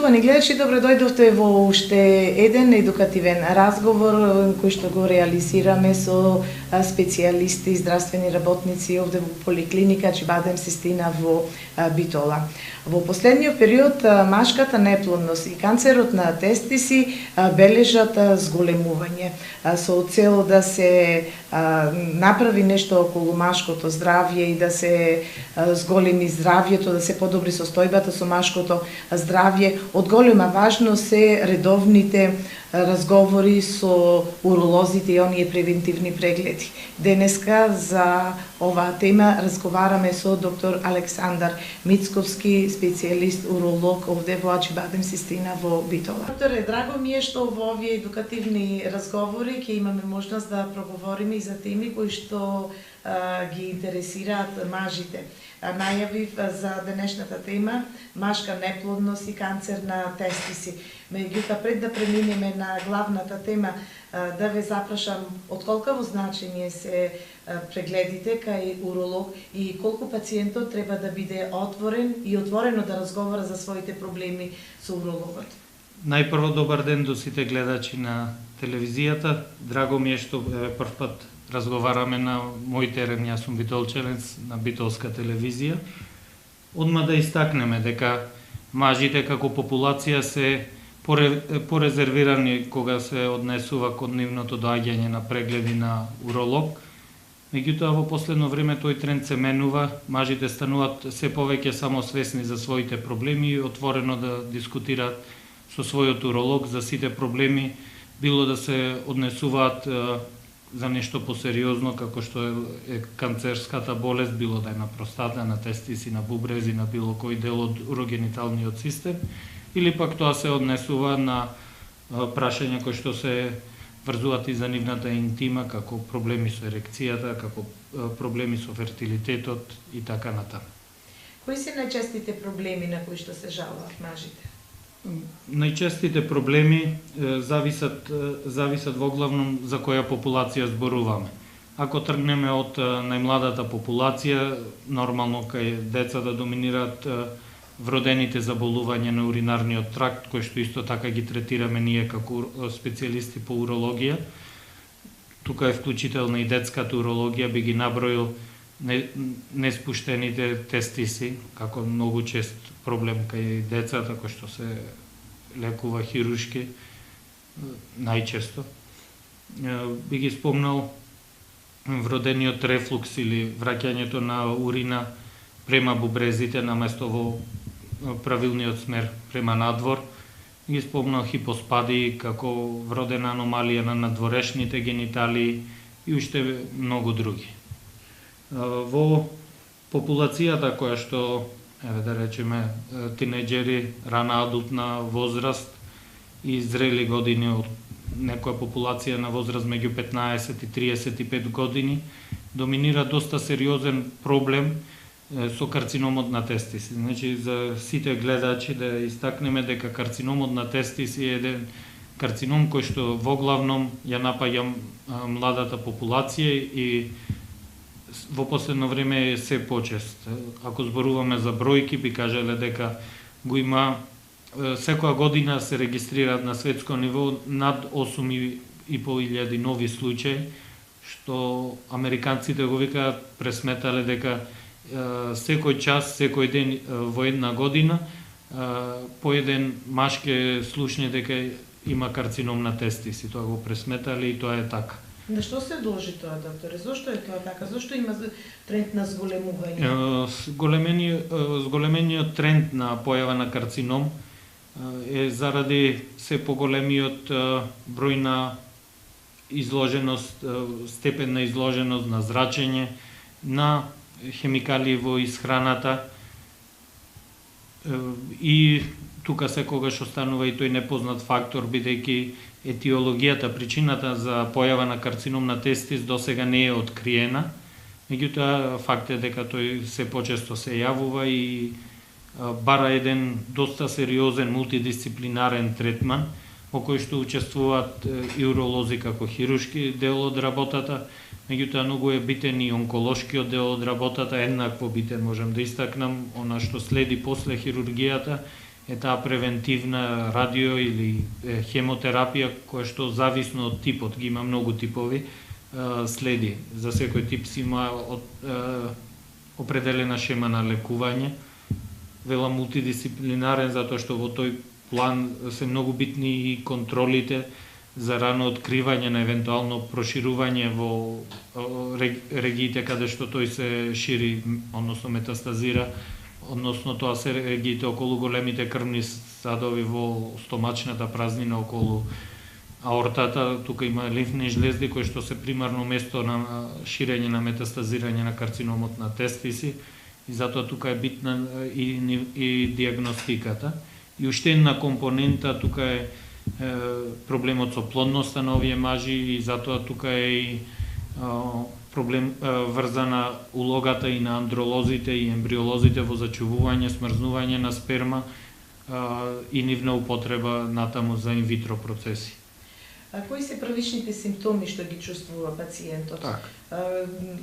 Почитувани гледачи, добро дојдовте во уште еден едукативен разговор кој што го реализираме со специјалисти, здравствени работници овде во поликлиника Ачибадем Систина во Битола. Во последниот период машката неплодност и канцерот на тестиси бележат зголемување со цел да се направи нешто околу машкото здравје и да се зголеми здравјето, да се подобри состојбата со машкото здравје. Од голема важност се редовните разговори со уролозите и оние превентивни прегледи. Денеска за оваа тема разговараме со доктор Александар Мицковски, специјалист уролог овде во Ачибадем Систина во Битола. Докторе, драго ми е што во овие едукативни разговори ќе имаме можност да проговориме и за теми кои што ги интересираат мажите. Најавив за денешната тема машка неплодност и канцер на тестиси. Меѓутоа, пред да преминеме на главната тема, да ве запрашам од колкаво значење се прегледите кај уролог и колку пациентот треба да биде отворен и отворено да разговара за своите проблеми со урологот. Најпрво добар ден до сите гледачи на телевизијата. Драго ми е што прв пат разговараме на мој терен, јас сум битолченец на битолска телевизија. Одма да истакнеме дека мажите како популација се порезервирани кога се однесува кон нивното доаѓање на прегледи на уролог. Меѓутоа во последно време тој тренд се менува, мажите стануваат се повеќе самосвесни за своите проблеми и отворено да дискутираат со својот уролог за сите проблеми, било да се однесуваат за нешто посериозно како што е канцерската болест, било да е на простата, на тестиси, на бубрези, на било кој дел од урогениталниот систем, или пак тоа се однесува на прашања кои што се врзуваат и за нивната интима, како проблеми со ерекцијата, како проблеми со фертилитетот и така натаму. Кои се најчестите проблеми на кои што се жалуваат мажите? Најчестите проблеми зависат во главном за која популација зборуваме. Ако тргнеме од најмладата популација, нормално кај деца да доминираат вродените заболувања на уринарниот тракт, кои што исто така ги третираме ние како специјалисти по урологија. Тука е вклучителна и детската урологија, би ги наброил неспуштените тестиси, како многу чест проблем кај децата, кој што се лекува хирушки, најчесто. Би ги спомнал вродениот рефлукс или враќањето на урина према бубрезите наместо во правилниот смер према надвор. Ги спомнал хипоспадии како вродена аномалија на надворешните гениталии и уште многу други. Во популацијата која што, да речеме, тинеџери, рана адултна возраст и зрели години од некоја популација на возраст меѓу 15 и 35 години, доминира доста сериозен проблем со карциномот на тестиси. Значи, за сите гледачи да истакнеме дека карциномот на тестиси е еден карцином кој што во главном ја напаѓа младата популација и во последно време е се почест. Ако зборуваме за бројки, би кажале дека го има секоја година се регистрираат на светско ниво над 8.500 нови случаи, што американците го викаат, пресметале дека секој час, секој ден во една година по еден маш ке слушне дека има карцином на тестиси. Тоа го пресметале и тоа е така. На што се должи тоа, докторе? Зошто е тоа така? Зошто има тренд на зголемување? Зголемениот тренд на појава на карцином е заради се поголемиот број на изложеност, степен на изложеност на зрачење, на хемикалии во исхраната и тука секогаш останува и тој непознат фактор, бидејќи етиологијата, причината за појава на карцином на тестис досега не е откриена. Меѓутоа, факт е дека тој се почесто се јавува и бара еден доста сериозен мултидисциплинарен третман, во кој што учествуваат и уролози како хирушки дел од работата, меѓутоа многу е битен и онколошкиот дел од работата, еднакво битен можам да истакнам, она што следи после хирургијата е таа превентивна радио или хемотерапија која што зависно од типот, ги има многу типови, следи. За секој тип си има определена шема на лекување, вела мултидисциплинарен затоа што во тој план се многу битни и контролите за рано откривање на евентуално проширување во региите каде што тој се шири, односно метастазира, односно тоа се региите околу големите крвни садови во стомачната празнина околу аортата. Тука има лимфни жлезди кои што се примарно место на ширење на метастазирање на карциномот на тестиси и затоа тука е битна и диагностиката. И уште една компонента тука е проблемот со плодноста на овие мажи и затоа тука е и проблем врзана улогата и на андролозите и ембриолозите во зачувување, смрзнување на сперма и нивна употреба натаму за инвитро процеси. А кои се првичните симптоми што ги чувствува пациентот? Так.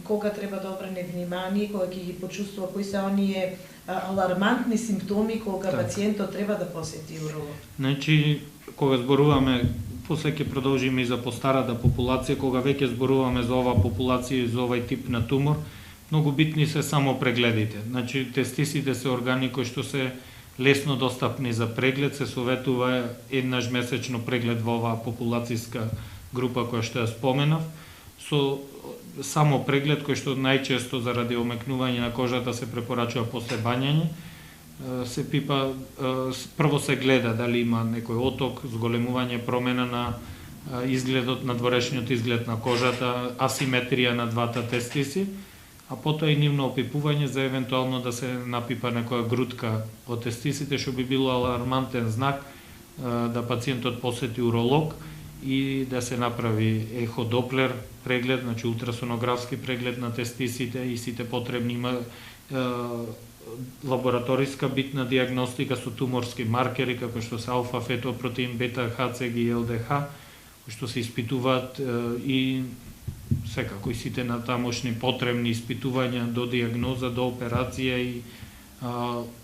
Кога треба да обрне внимание, кога ќе ги почувствува, кои се оние алармантни симптоми кога пациентот треба да посети уролог? Значи, кога зборуваме, после ќе продолжиме и за постарата популација, кога веќе зборуваме за оваа популација и за овај тип на тумор, многу битни се само прегледите. Значи, тестисите се органи кои што се лесно достапни за преглед, се советува еднаш месечно преглед во оваа популацијска група која што ја споменав, со само преглед кој што најчесто заради омекнување на кожата се препорачува после бањање. Се пипа, прво се гледа дали има некој оток, зголемување, промена на изгледот, на дворешниот изглед на кожата, асиметрија на двата тестиси, а потоа и нивно опипување за евентуално да се напипа некоја грудка од тестисите, што би било алармантен знак да пациентот посети уролог и да се направи еходоплер преглед, значи ултрасонографски преглед на тестисите и сите потребни има лабораториска битна диагностика со туморски маркери како што се алфа-фетопротеин, бета-ХЦГ и ЛДХ, кои што се испитуваат и секако и сите натамошни потребни испитувања до диагноза, до операција и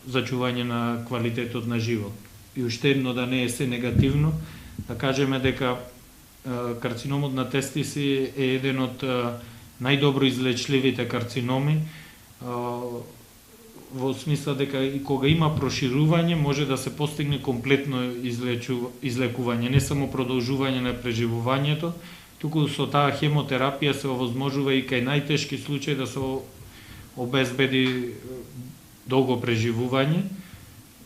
зачување на квалитетот на живот. И уште едно да не е се негативно, да кажеме дека карциномот на тестиси е еден од најдобро излечливите карциноми, во смисла дека и кога има проширување може да се постигне комплетно излекување, не само продолжување на преживувањето, туку со таа хемотерапија се овозможува и кај најтешки случаи да се обезбеди долго преживување,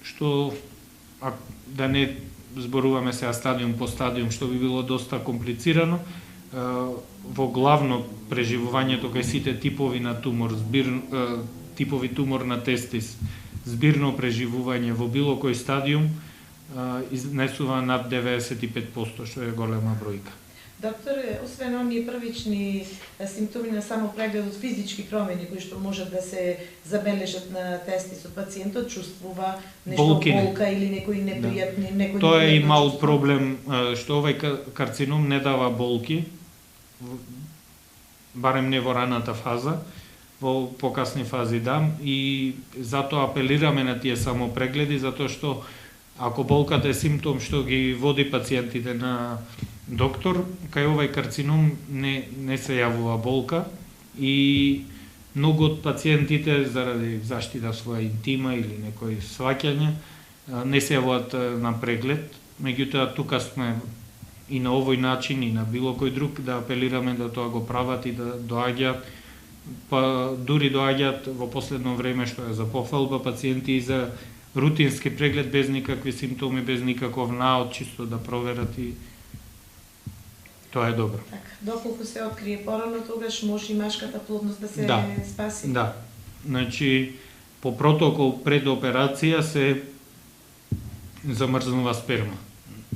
што да не зборуваме сега стадиум по стадиум, што би било доста комплицирано, во главно преживувањето кај сите типови на тумор, типови тумор на тестис, збирно преживување во било кој стадиум изнесува над 95%, што е голема бројка. Докторе, освен оние првични симптоми на само прегледот, физички промени кои што можат да се забележат на тестисот, пациентот чувствува нешто болка или некои непријатни, некои тоа е и мал проблем што овај карцином не дава болки, барем не во раната фаза, во покасни фази да, и затоа апелираме на тие само прегледи, затоа што ако болката е симптом што ги води пациентите на доктор, кај овај карцином не се јавува болка и многу од пациентите заради заштита своја интима или некој сваќање не се јавуваат на преглед. Меѓутоа тука сме и на овој начин и на било кој друг да апелираме да тоа го прават и да доаѓаат, па дури доаѓаат во последно време што е за пофалба пациенти и за рутински преглед без никакви симптоми, без никаков наод, чисто да проверат и тоа е добро. Така, доколку се открие порано, тогаш може и машката плодност да се спаси? Да. Значи, по протокол пред операција се замрзнува сперма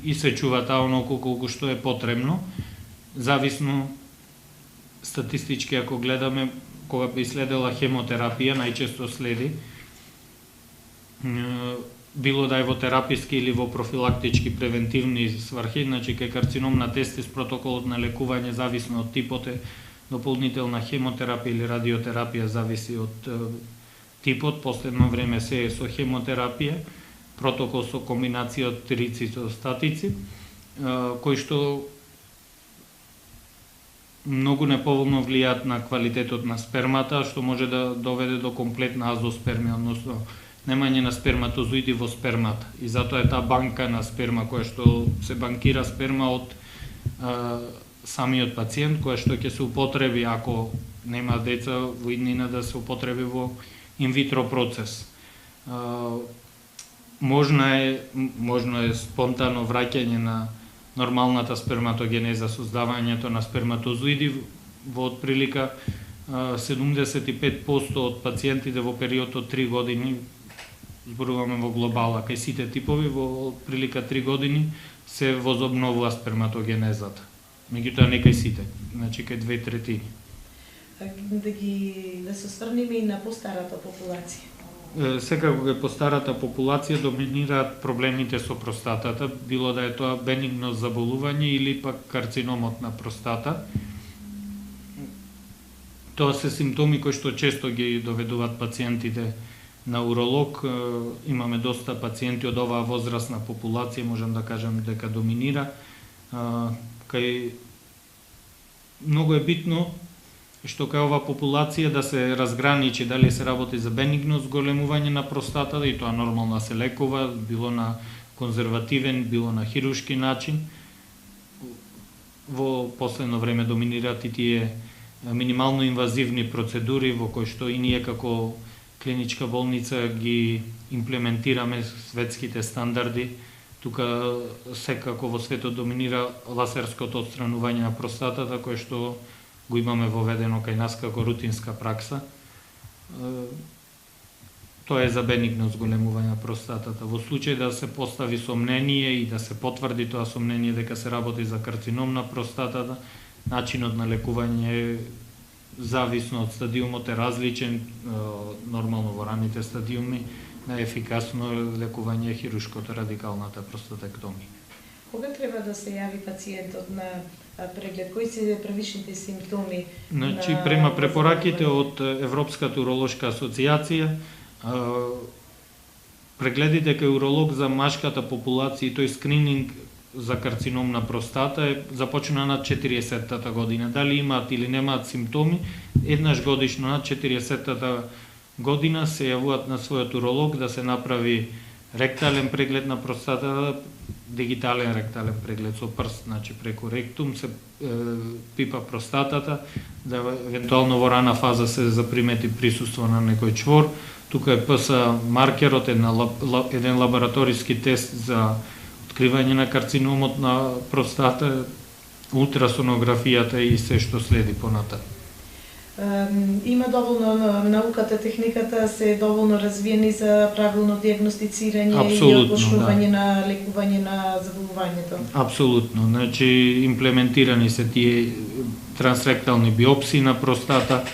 и се чува таа онолку колку што е потребно, зависно статистички ако гледаме, кога би следела хемотерапија, најчесто следи, било да е во тераписки или во профилактички превентивни сврхи, значи кај карцином на тестис протоколот на лекување зависно од типот е дополнителна хемотерапија или радиотерапија, зависи од типот, последно време се е со хемотерапија, протокол со комбинација од трицитостатици, кои што многу неповолно влијаат на квалитетот на спермата, што може да доведе до комплетна азоспермија, односно немање на сперматозоиди во спермата. И затоа е таа банка на сперма, која што се банкира сперма од самиот пациент, која што ќе се употреби ако нема деца во иднина да се употреби во инвитро процес. Можно е спонтано враќање на нормалната сперматогенеза, создавањето на сперматозоиди во отприлика 75% од пациентите во период од 3 години, зборуваме во глобала, кај сите типови, во отприлика 3 години се возобновува сперматогенезата. Меѓутоа не кај сите, значи кај 2/3. Да се осврнеме и на постарата популација. Секако кај постарата популација доминираат проблемите со простатата, било да е тоа бенигно заболување или пак карциномот на простата. Тоа се симптоми кои што често ги доведуваат пациентите на уролог. Имаме доста пациенти од оваа возрастна популација, можам да кажам дека доминира. Кај многу е битно што кај оваа популација да се разграничи дали се работи за бенигно зголемување на простатата и тоа нормално се лекува, било на конзервативен, било на хируршки начин. Во последно време доминираат и тие минимално инвазивни процедури во кои што и ние како клиничка болница ги имплементираме светските стандарди. Тука секако во светот доминира лазерското отстранување на простатата, кое што го имаме воведено кај нас како рутинска пракса. Тоа е за бенигно зголемување на простатата. Во случај да се постави сомнение и да се потврди тоа сомнение дека се работи за карцином на простатата, начинот на лекување е зависно од стадиумот е различен. Нормално во раните стадиуми најефикасно лекување е хируршкото радикалната простатектомија. Кога треба да се јави пациентот на преглед? Кои се првичните симптоми? Значи, према препораките од Европската уролошка асоциација, прегледите кај уролог за машката популација и тој скрининг за карцином на простата е започна над 40-та година. Дали имаат или немаат симптоми, еднаш годишно над 40-та година се јавуваат на својот уролог да се направи ректален преглед на простатата, дигитален ректален преглед со прст, значи преку ректум се пипа простатата, да евентуално во рана фаза се запримети присуство на некој чвор. Тука е ПСА маркерот, еден лабораториски тест за откривање на карциномот на простата, ултрасонографијата и се што следи понатаму. Има доволно науката, техниката се доволно развиени за правилно диагностицирање и отпочнување на лекување на заболувањето. Апсолутно. Значи имплементирани се тие трансректални биопсии на простата.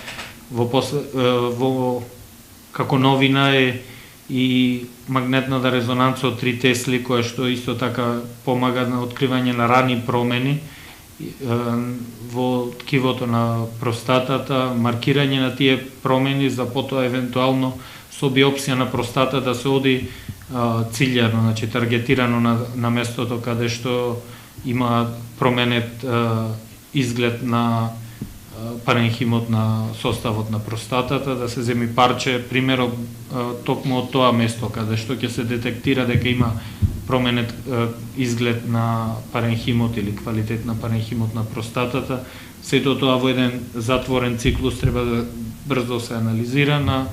Во како новина е и магнетната резонанца од 3 Тесли, која што исто така помага на откривање на рани промени во ткивото на простатата, маркирање на тие промени за потоа евентуално со биопсија на простата да се оди циљано, значи таргетирано на местото каде што има променет изглед на паренхимот на составот на простатата, да се земи парче, примерот токму од тоа место каде што ќе се детектира дека има променет изглед на паренхимот или квалитет на паренхимот на простатата. Сето тоа во еден затворен циклус треба да брзо се анализира на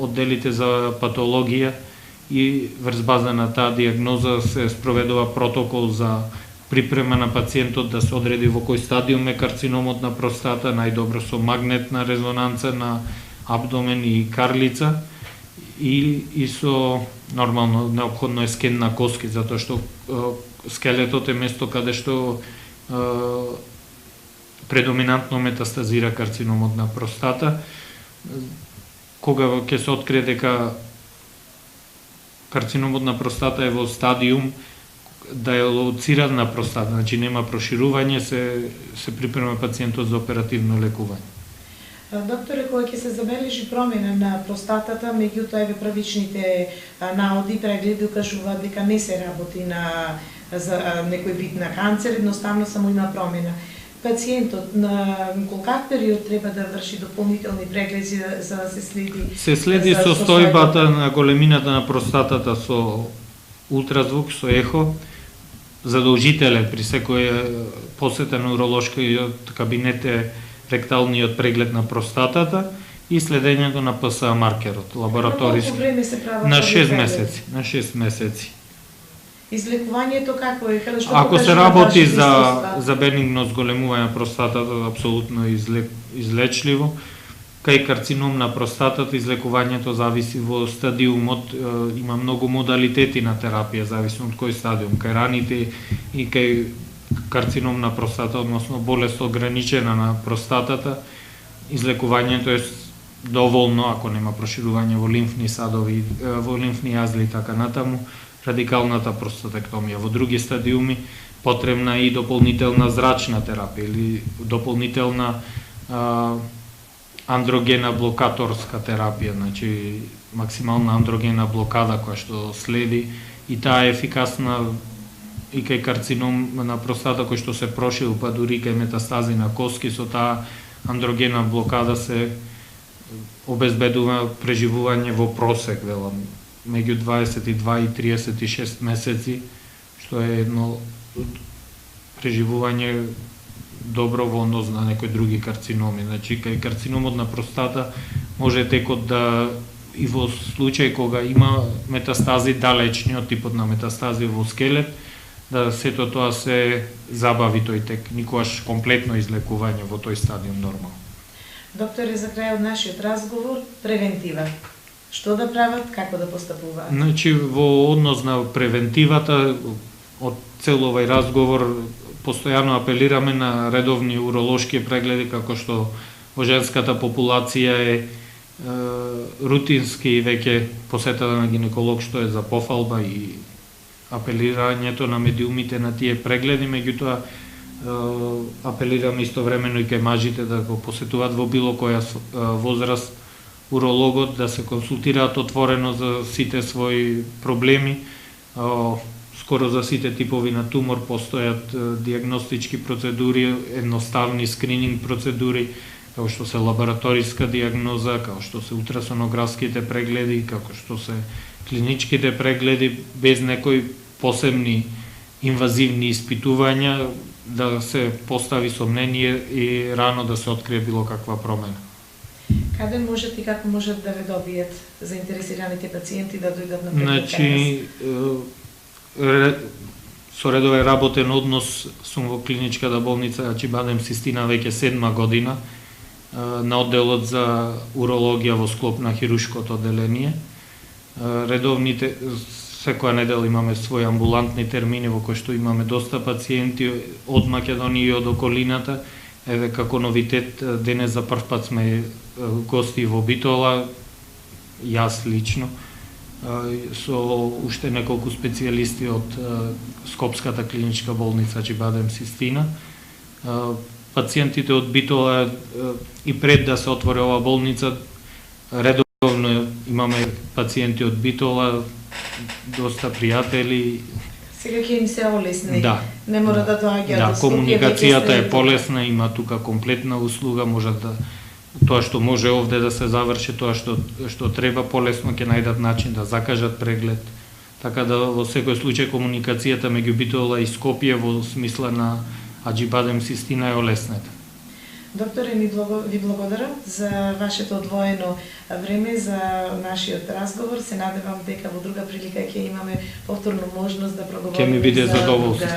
одделите за патологија и врз база на таа диагноза се спроведува протокол за припрема на пациентот да се одреди во кој стадиум е карциномот на простата, најдобро со магнетна резонанца на абдомен и карлица и со нормално неопходно е скен на коски, затоа што скелетот е место каде што предоминантно метастазира карциномот на простата. Кога ќе се открие дека карциномот на простата е во стадиум да е лоциран на простата, значи нема проширување, се припрема пациентот за оперативно лекување. Докторе, кога ќе се забележи промена на простатата, меѓутоа еве првичните наоди прегледи укажуваат дека не се работи за некој вид на канцер, едноставно само има промена. Пациентот на колкав период треба да врши дополнителни прегледи за да се следи? Се следи состојбата на големината на простатата со ултразвук, со ехо, задолжителен при секој посета на уролошкиот кабинет е ректалниот преглед на простатата и следењето на ПСА маркерот, лабораториски. Колку време се прават на 6 месеци, на 6 месеци. Излекувањето како е? Ако се работи за бенигно зголемување на простатата, апсолутно излечливо. Кај карцином на простатата излекувањето зависи во стадиумот, има многу модалитети на терапија, зависи од кој стадиум. Кај раните и кај карцином на простата, односно болест ограничена на простатата, излекувањето е доволно ако нема проширување во лимфни садови, во лимфни јазли и така натаму, радикалната простатектомија. Во други стадиуми потребна е и дополнителна зрачна терапија или дополнителна андрогена блокаторска терапија, значи максимална андрогена блокада која што следи и таа е ефикасна и кај карцином на простата кој што се прошил, па дури кај метастази на коски, со таа андрогена блокада се обезбедува преживување во просек, велам, меѓу 22 и 36 месеци, што е едно преживување добро во однос на некои други карциноми. Значи, кај карциномот на простата може текот да и во случај кога има метастази далечни од типот на метастази во скелет, да сето тоа се забави тој тек, никогаш комплетно излекување во тој стадиум нормално. Докторе, за крај од нашиот разговор, превентива. Што да прават, како да постапуваат? Значи, во однос на превентивата, од цел овој разговор, постојано апелираме на редовни уролошки прегледи, како што во женската популација е рутински веќе посетата на гинеколог, што е за пофалба и апелирањето на медиумите на тие прегледи, меѓутоа апелираме истовремено и кај мажите да го посетуваат во било која возраст урологот, да се консултираат отворено за сите своји проблеми. Скоро за сите типови на тумор постојат диагностички процедури, едноставни скрининг процедури, како што се лабораториска диагноза, како што се ултрасонографските прегледи, како што се клиничките прегледи, без некои посебни инвазивни испитувања, да се постави сомнение и рано да се открие било каква промена. Каде можат и како можат да ве добијат заинтересираните пациенти да дојдат на преглед? Значи, со редовен работен однос сум во клиничката болница Ачибадем Систина веќе 7 година на одделот за урологија во склоп на хирушкото одделение. Редовните, секоја недела имаме своји амбулантни термини во кои што имаме доста пациенти од Македонија и од околината. Еве како новитет, денес за прв пат сме гости во Битола, јас лично, со уште неколку специјалисти од Скопската клиничка болница Ачибадем Систина. Пациентите од Битола и пред да се отвори оваа болница, редовно имаме пациенти од Битола, доста пријатели. Сега ќе им се олесни. Да. Не мора да доаѓаат. Да, комуникацијата е полесна, има тука комплетна услуга, може да тоа што може овде да се заврши, тоа што треба, полесно ќе најдат начин да закажат преглед. Така да во секој случај комуникацијата меѓу Битола и Скопје во смисла на Ачибадем Систина е олеснета. Докторе, ви благодарам за вашето одвоено време за нашиот разговор. Се надевам дека во друга прилика ќе имаме повторно можност да проговориме. Ќе ми биде задоволство.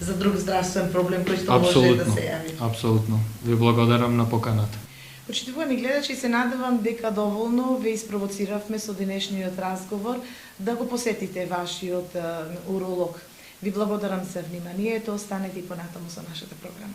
За друг здравствен проблем кој што може да се јави. Апсолутно. Ви благодарам на поканата. Почитувани гледачи, се надевам дека доволно ве испровоциравме со денешниот разговор да го посетите вашиот уролог. Ви благодарам за вниманието, останете и понатаму со нашата програма.